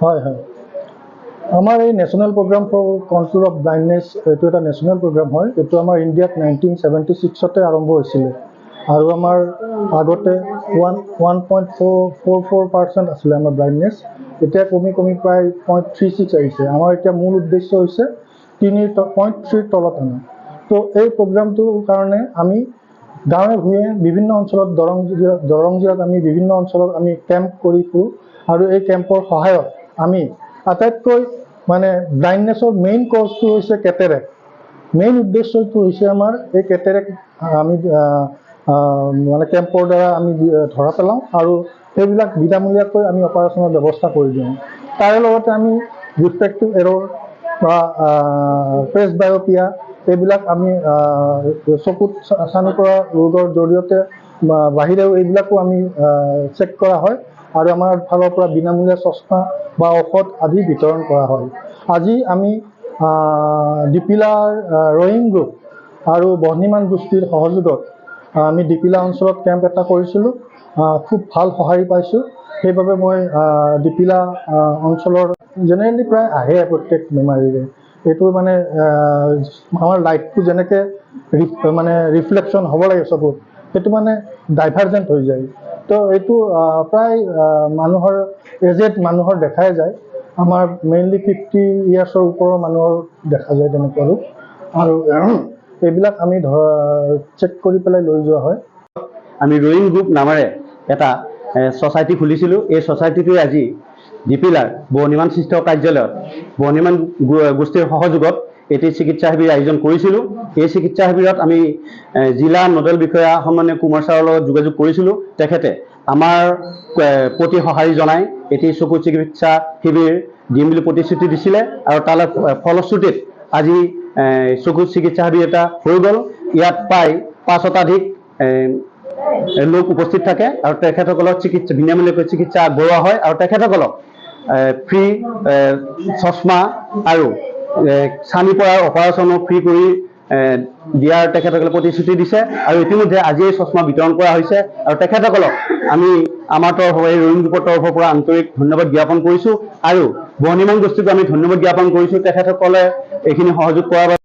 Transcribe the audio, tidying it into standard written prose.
হয় হয় আমাৰ এই national programme for control of blindness এইটো এটা নেশ্যনেল প্ৰগ্ৰাম হয়। এইটো আমাৰ ইণ্ডিয়াত 1976তে আৰম্ভ হৈছিলে আৰু আমাৰ আগতে 1.44% আছিলে আমাৰ ব্লাইণ্ডনেছ। এতিয়া কমি কমি প্ৰায় 0.36 আহিছে। আমাৰ এতিয়া মূল উদ্দেশ্য হৈছে 3.3 তলত আনা। তো এই প্ৰগ্ৰামটোৰ কাৰণে আমি গাঁৱে ভূঞে বিভিন্ন অঞ্চলত দৰং জিলাত আমি বিভিন্ন অঞ্চলত আমি কেম্প কৰি ফুৰোঁ আৰু এই কেম্পৰ সহায়ত আমি আটাইতকৈ মানে ব্লাইণ্ডনেছৰ মেইন কজটো হৈছে কেটেৰেক্ট। মেইন উদ্দেশ্যটো হৈছে আমাৰ এই কেটেৰেক্ট আমি মানে কেম্পৰ দ্বাৰা আমি ধৰা পেলাওঁ আৰু সেইবিলাক বিনামূলীয়াকৈ আমি অপাৰেশ্যনৰ ব্যৱস্থা কৰি দিওঁ। তাৰে লগতে আমি ৰিফ্ৰেক্টিভ এৰৰ বা প্ৰেছ বায়'পিয়া এইবিলাক আমি চকুত চানি পৰা ৰোগৰ জৰিয়তে বাহিৰেও এইবিলাকো আমি চেক কৰা হয় আৰু আমাৰ ফালৰ পৰা বিনামূলীয়া চশমা বা ঔষধ আদি বিতৰণ কৰা হয়। আজি আমি ডিপিলাৰ ৰয়িং গ্ৰুপ আৰু বহ্নিমান গোষ্ঠীৰ সহযোগত আমি ডিপিলা অঞ্চলত কেম্প এটা কৰিছিলোঁ। খুব ভাল সঁহাৰি পাইছোঁ। সেইবাবে মই ডিপিলা অঞ্চলৰ জেনেৰেলি প্ৰায় আহে প্ৰত্যেক বেমাৰীৰে। এইটো মানে আমাৰ লাইফটো যেনেকৈ মানে ৰিফ্লেকশ্যন হ'ব লাগে চকুত, সেইটো মানে ডাইভাৰ্জেণ্ট হৈ যায়। তো এইটো প্ৰায় মানুহৰ এজেড মানুহৰ দেখাই যায়। আমাৰ মেইনলি 50 ইয়াৰ্ছৰ ওপৰৰ মানুহৰ দেখা যায় তেনেকুৱা ৰোগ আৰু এইবিলাক আমি চেক কৰি পেলাই লৈ যোৱা হয়। আমি ৰয়িং গ্ৰুপ নামেৰে এটা ছ'চাইটি খুলিছিলোঁ। এই ছ'চাইটিটোৱে আজি ডিপিলাৰ বহ্নিমান স্বাস্থ্য কাৰ্যালয়ত বহ্নিমান গোষ্ঠীৰ সহযোগত এটি চিকিৎসা শিবিৰ আয়োজন কৰিছিলোঁ। এই চিকিৎসা শিবিৰত আমি জিলা নোডেল বিষয়া সন্মানীয় কুমাৰ ছাৰৰ লগত যোগাযোগ কৰিছিলোঁ। তেখেতে আমাৰ প্ৰতি সঁহাৰি জনাই এটি চকু চিকিৎসা শিবিৰ দিম বুলি প্ৰতিশ্ৰুতি দিছিলে আৰু তাৰ ফলশ্ৰুতিত আজি চকু চিকিৎসা শিবিৰ এটা হৈ গ'ল। ইয়াত প্ৰায় 5 শতাধিক লোক উপস্থিত থাকে আৰু তেখেতসকলক বিনামূলীয়াকৈ চিকিৎসা আগবঢ়োৱা হয় আৰু তেখেতসকলক ফ্ৰী চশমা আৰু চানি পৰাৰ অপাৰেশ্যনো ফ্ৰী কৰি দিয়াৰ তেখেতসকলে প্ৰতিশ্ৰুতি দিছে আৰু ইতিমধ্যে আজি এই চশমা বিতৰণ কৰা হৈছে আৰু তেখেতসকলক আমি আমাৰ তৰফৰ এই ৰয়িং গ্ৰুপৰ তৰফৰ পৰা আন্তৰিক ধন্যবাদ জ্ঞাপন কৰিছোঁ আৰু বহ্নিমান গোষ্ঠীকো আমি ধন্যবাদ জ্ঞাপন কৰিছোঁ তেখেতসকলে এইখিনি সহযোগ কৰাৰ বাবে।